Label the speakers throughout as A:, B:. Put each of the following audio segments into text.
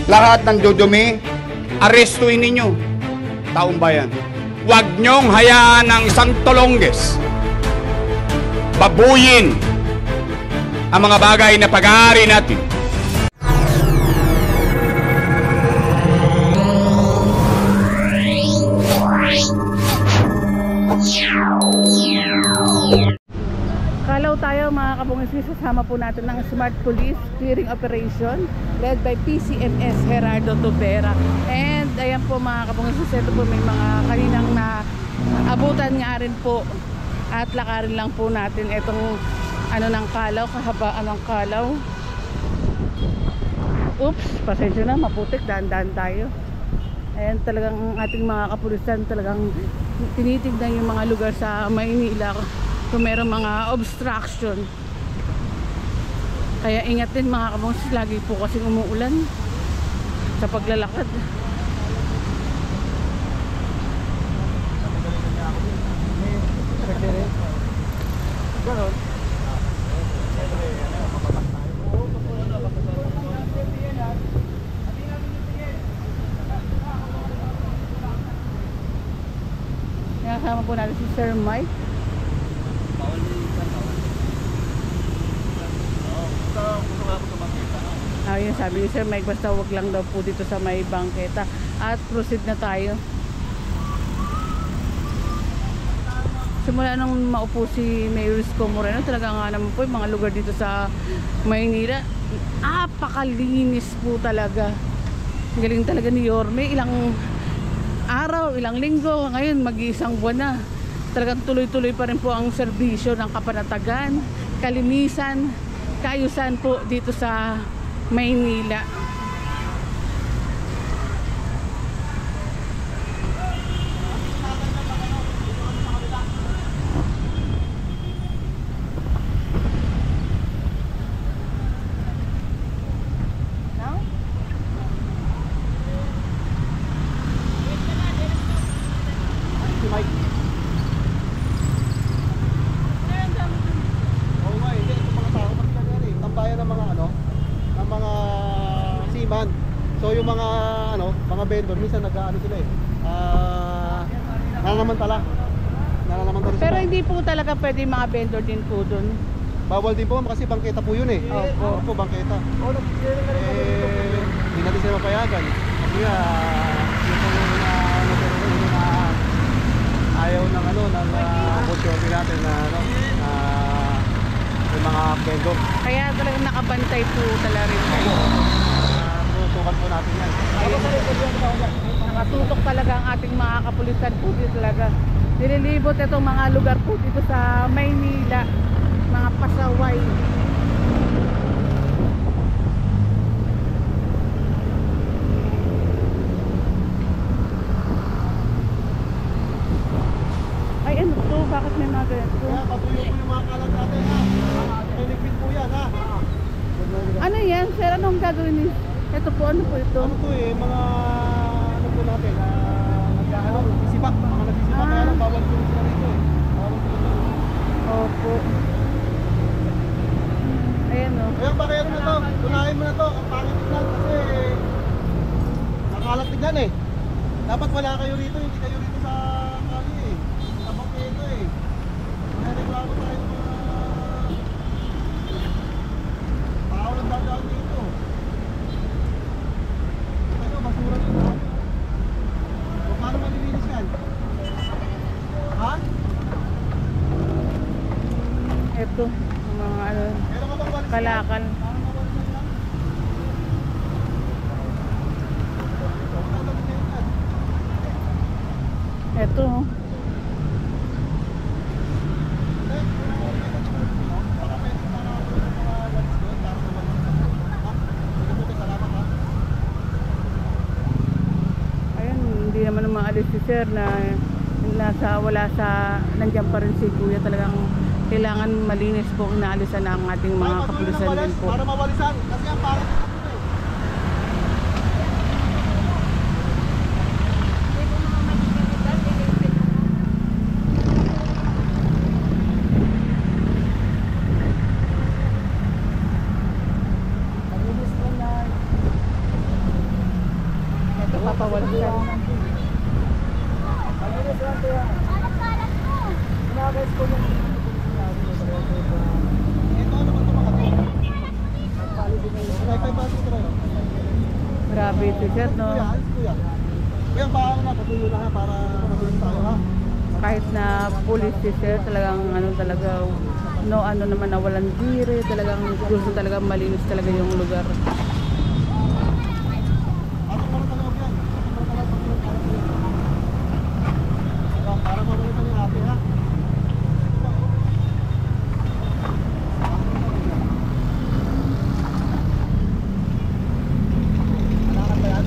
A: Lahat ng dudumi, arestuin ninyo. Taong bayan, huwag niyong hayaan ng isang Tolonges babuyin ang mga bagay na pag-aari natin.
B: Kalaw tayo mga kabungis, sasama po natin ng Smart Police Clearing Operation led by PCMS Gerardo Tubera. And ayan po mga kabungis, ito po may mga kaninang na abutan nga rin po at lakarin lang po natin itong ano ng Kalaw, kahabaan ng Kalaw. Oops, pasensya na, maputik, daan-daan tayo. Ayan, talagang ating mga kapulisan talagang tinitignan yung mga lugar sa Maynila kung meron mga obstruction. Kaya ingat din mga kabungis, lagi po kasi umuulan sa paglalakad. Kasama po natin si Sir Mike. Yun, sabi ni Sir Mike, basta wag lang daw po dito sa may bangketa. At proceed na tayo. Simula nung maupo si Mayor Isko Moreno, talaga nga naman po yung mga lugar dito sa Maynila, napakalinis po talaga. Galing talaga ni Yorme. Ilang araw, ilang linggo, ngayon mag-iisang buwan na. Talagang tuloy-tuloy pa rin po ang serbisyo ng kapanatagan, kalinisan, kaayusan po dito sa Maynila.
C: So yung mga mga vendor minsan nag-aano sila nananamantala sila.
B: Pero hindi po talaga pwede mga vendor din po doon.
C: Bawal din po kasi bangketa po yun eh.
B: Opo.
C: Opo, bangketa. Hindi natin sila mapayagan. Kasi yung ayaw ng ng opportunity natin na yung mga vendor.
B: Kaya talagang nakabantay po talaga rin kayo.
C: Tutukan po natin yan.
B: Nakatutok talaga ang ating mga kapulisan po dito talaga. Nililibot itong mga lugar po dito sa Maynila, mga pasaway. Ay ano to? Bakit may mga ganito?
C: Kaya patuyo po yung mga kalat natin ha. Pinigpit po yan ha.
B: Ano yan sir? Anong gagawin niyo? Ito po, ano po ito?
C: Ano to mga po natin, nagsisipak, mga nagsisipak, kaya lang bawal po sila rito bawal po sila.
B: Opo. Ayan o.
C: Kaya bakero na to, tunahin mo na to, ang pangit tignan kasi nakalat tignan eh. Dapat wala kayo rito, hindi kayo rito sa kali eh. Sa bangketa eh. Kaya reklamo tayo mga tao lang dadaan dito. Basura dito. O paano malilinis yan? Ha?
B: Ito, mga kalakal. Ito. Hindi naman maalis si sir na nandiyan pa rin si kuya. Talagang kailangan malinis po ang naalisan ng ating mga kapulisan din po.
C: Para mawalisan, kasi ang parang
B: papawalan ka.
C: Ito ano ba ito mga to? Ay, pasok ko rin.
B: Grabe ito, sir, no?
C: Kuya, ayos kuya. Kuya, paano na, patuloy na ha, para mabilis tayo ha.
B: Kahit na police si sir, talagang ano talaga, no ano naman na walang dire, talagang gusto talaga malinis talaga yung lugar.
C: Pasok mo na sa loob yan. Pasok mo na sa loob para kuya. Ito, para mabalikan yung ate ha. Alakad ba yan?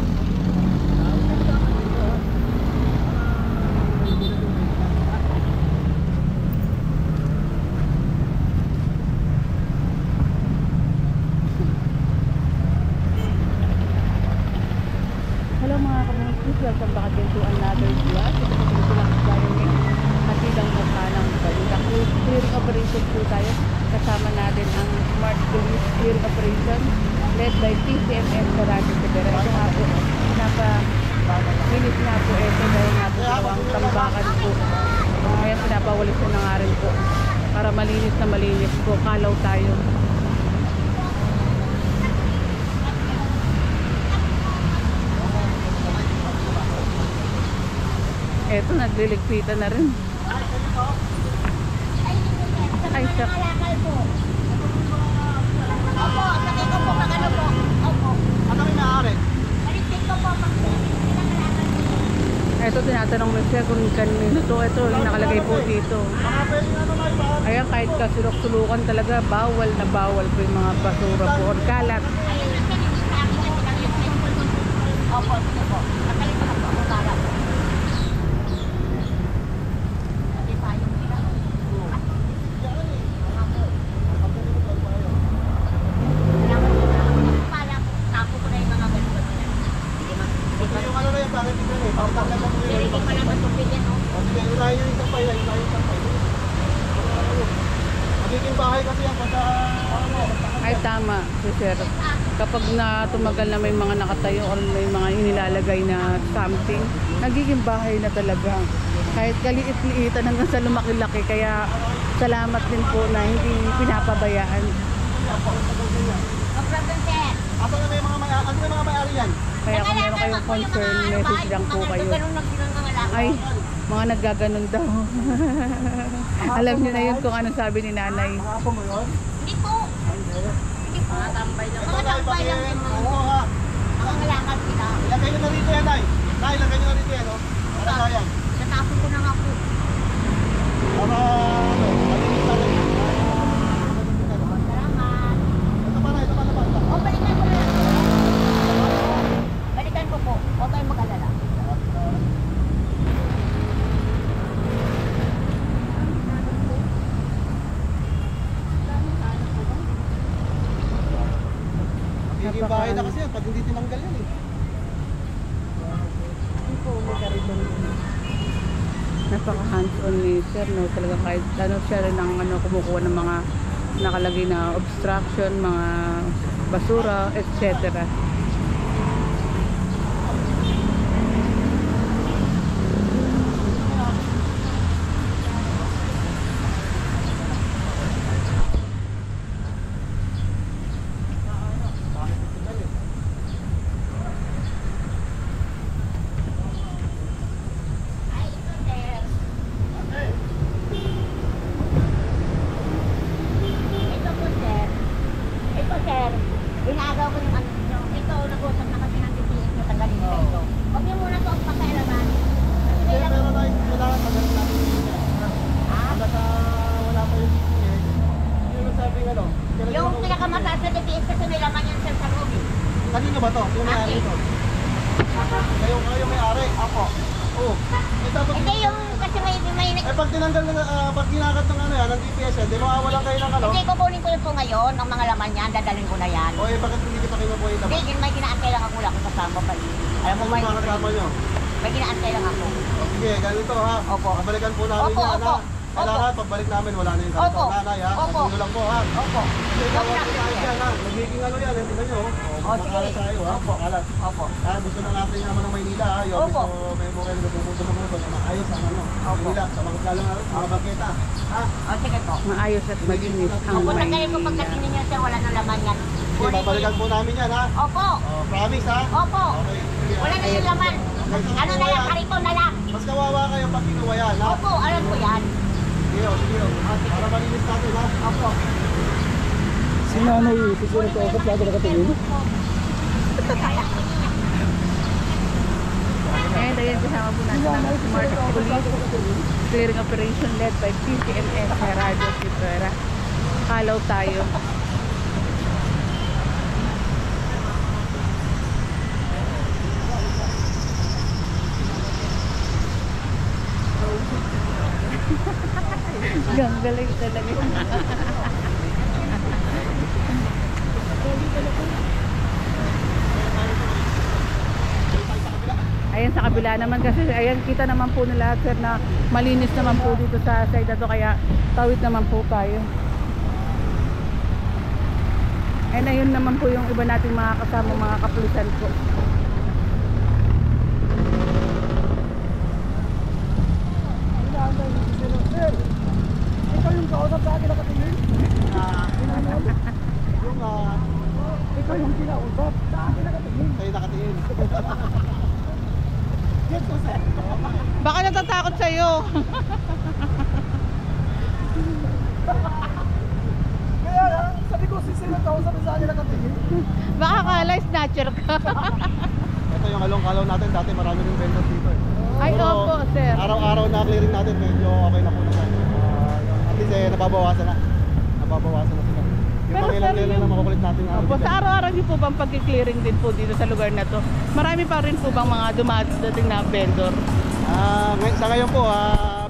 B: Hello mga kamunis, welcome back again to another vlog. Ito lang tayo ng hatilang mukha ng balita. Clearing operation po tayo. Kasama natin ang Smart Police Clearing Operation led by PCMM Sarado Federa. Ito nga po, pinapaminis na po ito dahil nga po ginawang tambakan po. Ngayon pinapawalis na nga rin po para malinis na malinis po. Kalaw tayo. Eto, nagliligpitan na rin. Ay, sa...
D: Opo, sakay ko po pag ano po. Opo.
C: Ano may maaari?
D: Balitik ko po pag
B: Eto, tinatanong mo siya kung kanino to. Ito, yung nakalagay po dito.
C: Mga pwede ano na iba.
B: Ayan, kahit kasulok-sulukan talaga, bawal na bawal po yung mga basura po or kalat.
D: ayun ang pinili sa akin na pinagayos na yung pulpul. Opo, sige po. Nakalito na po ako para. Hindi pa yung sila. Salamat po na. Ako pala, tapo ko na yung mga ganun. Sige ma.
C: Ito yung ano na yung bakit ito eh. Pagkakala lang mo yun.
D: Pero hindi pa naman tupilin, no?
C: O sige, unahin yung isang pay. Unahin yung isang pay. Magiging bahay kasi yan pagka ano.
B: Ay, tama, si sir. Kapag na tumagal na may mga nakatayo or may mga inilalagay na something, nagiging bahay na talaga. Kahit kaliit-liitan hanggang sa lumaki-laki. Kaya salamat din po na hindi pinapabayaan.
D: No problem, sir.
C: Asa na may mga may-ari? Ano may mga may-ari yan?
B: Kaya kung meron kayong concern, message lang po kayo.
D: Ganun lang silang nangalakal.
B: Ay, mga naggaganon daw. Alam niyo na yun kung anong sabi ni nanay.
C: Mga apo mo yun?
D: Hindi po. Hindi po. Mga tambay lang. Mga
C: Ito tayo
D: tambay lang
C: bakit?
D: yung
C: Oo ha.
D: mga ngalakal sila.
C: Ilagay nyo na rito yan, Nay. Nay, ilagay nyo na rito yan, no? Para sayang.
D: Natapon ko na nga po.
C: Para ano, malinis natin.
D: Salamat.
C: Ito pa na, ito pa na ba?
D: O, balikan ko na lang. Balikan ko po. O tayo mag-alala.
C: Magiging bahay na kasi yan, pag hindi tinanggal yan eh.
B: Napaka hands-on ni sir, no? Talaga kahit ano siya rin ang ano, kumukuha ng mga nakalagay na obstruction, mga basura, etc.
D: Ay, ito, sir. Ito po, sir. Ito, sir. Inagaw ko yung ano nyo. Ito, nag-usap na kasi ng DPS nyo. Tanggalin nyo ito. Huwag nyo muna ito ang pakialaman.
C: Hindi, pero Nay, kailangan magaling natin yung
D: Ha?
C: hanggat wala pa yung DPS. Yun ang sabi nga, no? Kailangan
D: Yung
C: ako-
D: pinakamataas na DPS kasi may laman yan, sir, sa loob eh.
C: Kanino ba to? Sino may-ari ito? Kayo may-ari? Ako. Oo. Eh, dapat
D: Hindi yung kasi may
C: pag tinanggal na, pag ginagat ng ano yan, ng DPS yan, di mawawalan kayo ng ano?
D: hindi kukunin ko yun po ngayon, ang mga laman yan, dadalhin ko na yan.
C: O eh, bakit hindi kita kayo mabuhay
D: Hindi,
C: naman?
D: yun may ginaantay lang ako, wala akong kasama pa eh. Alam mo,
C: Ano mga kasama nyo?
D: may ginaantay lang ako.
C: O sige, ganito ha.
D: Opo.
C: Kabalikan po namin
D: Opo,
C: yan
D: opo.
C: ha. Kailangan pagbalik namin, wala na yung ganito.
D: Opo.
C: Nanay ha,
D: Opo.
C: sabihin lang po ha.
D: Opo.
C: Kasi ikaw tayo dyan ha. Nagiging ano yan, hindi nyo.
D: O, sige.
C: Makalat tayo ha.
D: Opo.
C: Makalat.
D: Opo.
C: Gusto na natin naman ng Maynila ha. Yung
D: Opo.
C: gusto may mukha nila pupunta ng mundo na maayos ang ano. Maynila, sa mga lalo na mga bangketa. Ha?
D: O, sige po.
B: Maayos at malinis ang
D: Opo, tanggalin ko
B: Maynila.
D: pagdating ninyo sir, wala nang laman yan.
C: Sige, babalikan po namin yan ha.
D: Opo.
C: Promise ha.
D: Opo.
C: Okay. Sige,
D: Wala na yung laman. Ano na lang, karito na lang.
C: Mas kawawa kayo pag kinuha yan ha.
D: Opo, alam ko yan.
C: Sige, sige. Para malinis natin ha.
D: Opo.
E: Si nanay, susunod ko ako lagi nakatingin.
B: And ayan, kasama po natin ang Smart Police clearing operation led by PCMS Gerardo Rivera. Kalaw tayo. Ganggaling talaga. Ayan sa kabila naman kasi ayan kita naman po nila sir na malinis naman po dito sa side na to kaya tawid naman po tayo. And ayun naman po yung iba nating mga kasama mga kapulisan po.
E: Sir, ikaw yung kausap sa akin nakatingin.
C: Yung
E: Ikaw yung kinausap sa akin nakatingin.
C: kayo nakatingin.
E: Yes po sir.
B: Baka natatakot sa'yo.
E: Kaya lang, sabi ko si sir yung kausap sa akin nakatingin.
B: Baka kala snatcher ka.
C: Ito yung along-kalaw natin. Dati marami rin vendors dito eh.
B: Ay,
C: Pero
B: opo, sir.
C: Araw-araw na clearing natin. Medyo okay na po na. At least nababawasan na. Nababawasan na sila. Yung
B: Pero
C: mga ilang
B: sir,
C: kailan na makukulit natin.
B: Opo, sa araw-araw niyo po bang pag-clearing din po dito sa lugar na to? Marami pa rin po bang mga dumadating na vendor?
C: Sa ngayon po,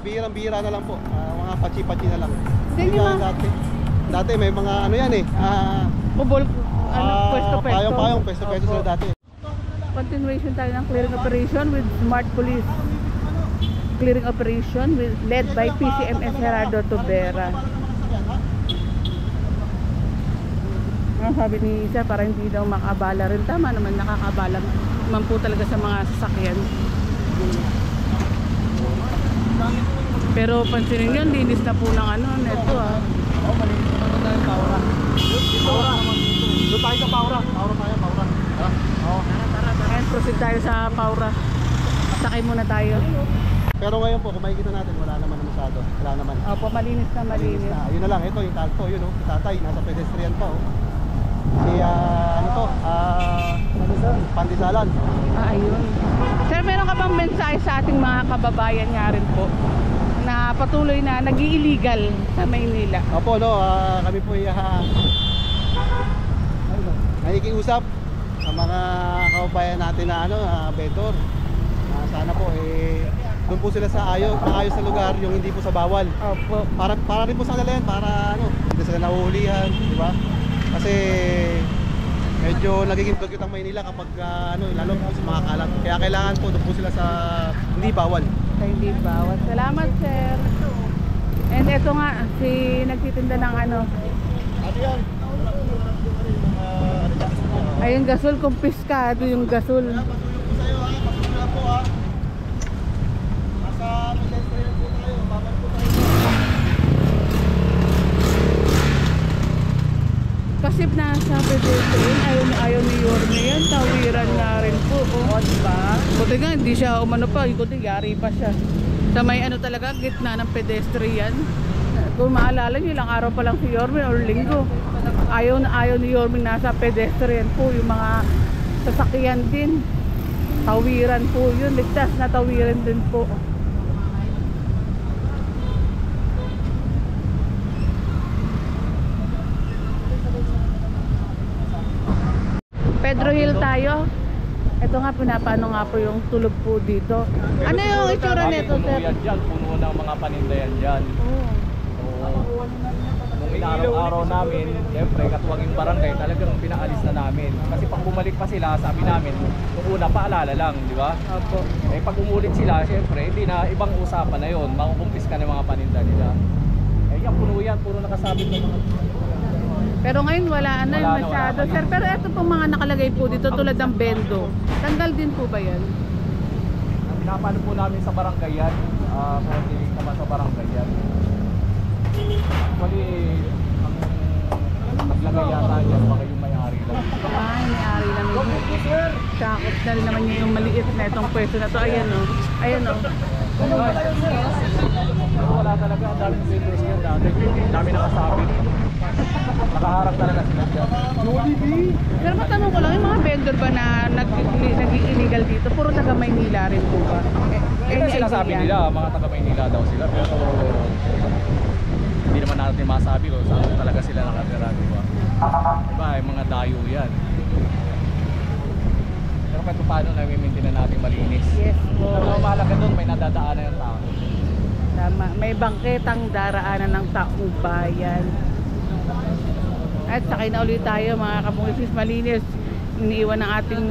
C: bihirang-bihira na lang po. Mga pachi-pachi na lang.
B: Hindi
C: Hindi
B: naman.
C: dati may mga ano yan eh.
B: Bubol, pwesto-pwesto.
C: Payong-payong, pwesto-pwesto sila dati.
B: Continuation tayo ng clearing operation with Smart Police. Clearing operation led by PCMS Gerardo Rivera. Ang sabi ni Isa, para hindi daw makabala rin. Tama naman, nakakabala naman po talaga sa mga sasakyan. Pero pansinin nyo, linis na po ng ano, neto
C: Doon tayo sa Paura. Paura tayo, Paura.
B: Ayan, proceed tayo sa Paura. Sakay muna tayo.
C: Pero ngayon po, kung makikita natin, wala naman na masyado. Wala naman.
B: Opo, malinis na malinis.
C: Ayun na lang, ito yung talpo, yun oh. Si tatay, nasa pedestrian pa oh. Si ano to, Pandisalan.
B: Ayun. Sir, meron ka bang mensahe sa ating mga kababayan nga rin po na patuloy na nag-i-illegal sa Maynila?
C: Opo, no, kami po nakikiusap sa mga kababayan natin na ano, vendor. Sana po doon po sila sa maayos na lugar, yung hindi po sa bawal.
B: Opo.
C: Para rin po sa kanila yan, para ano, hindi sila nahuhulihan, di ba? Kasi medyo nagiging dugyot ang Maynila kapag ano, lalo po sa mga kalat. Kaya kailangan po doon po sila sa hindi bawal.
B: Sa hindi bawat. Salamat, sir. And ito nga, si nagtitinda ng ano.
C: Ano yan?
B: Ayun, gasol, kumpiskado yung gasol.
C: Pasuyo po sa'yo ha, pasuyo na po ha. Nasa pedestrian po tayo, babalik po tayo.
B: Kasi nasa pedestrian, ayaw ni Yorme yan, tawiran nga rin po. O, diba? Buti nga, hindi siya umano pa, ikuti, yari pa siya. Sa may ano talaga, gitna ng pedestrian. Kung maalala nyo, ilang araw pa lang si Yorme or linggo. Ayaw ni Yorme nasa pedestrian po, yung mga sasakyan din. Tawiran po yun, ligtas na tawiran din po. Pedro Hill tayo. Ito nga, pinapano nga po yung tulog po dito. Ano yung itsura nito, sir?
F: Puno yan dyan, puno ng mga panindayan dyan.
B: Oh.
F: Oo. Nung inaaraw-araw namin, siyempre katuwang yung barangay, talagang pinaalis na namin. Kasi pag bumalik pa sila, sabi namin, nung una paalala lang, di ba?
B: Opo.
F: Eh pag umulit sila, siyempre, hindi na, ibang usapan na yun, makukumpis ka ng mga paninda nila. Eh yan, puno yan, puro nakasabit ng mga...
B: Pero ngayon wala na
F: Wala na,
B: masyado,
F: wala na.
B: sir. Pero ito pong mga nakalagay po dito tulad ng bendo. Tanggal din po ba yan?
F: Pinapano po namin sa barangay yan, coordinate naman sa barangay yan. Actually, ang naglagay yata yan, baka yung may-ari lang.
B: Ay, may-ari lang yun. Sakop na rin naman yung maliit na itong pwesto na to. Ayan o. Ayan o.
F: Pero wala talaga, ang daming vendors yan dati. Dami nakasabit. Nakaharap talaga sila dyan.
B: Pero matanong ko lang, yung mga vendor ba na nag-illegal dito, puro taga Maynila rin po ba?
F: Kaya sinasabi nila, mga taga Maynila daw sila. Pero hindi naman natin masabi kung saan talaga sila nakatira, di ba? Diba, yung mga dayo yan. Pero kahit paano nami-maintain na natin malinis.
B: Yes po.
F: Pero mahalaga doon, may nadadaanan yung tao.
B: Tama. May bangketang daraanan ng taong bayan. At sakay na ulit tayo mga kabungisis, malinis. Iniiwan ng ating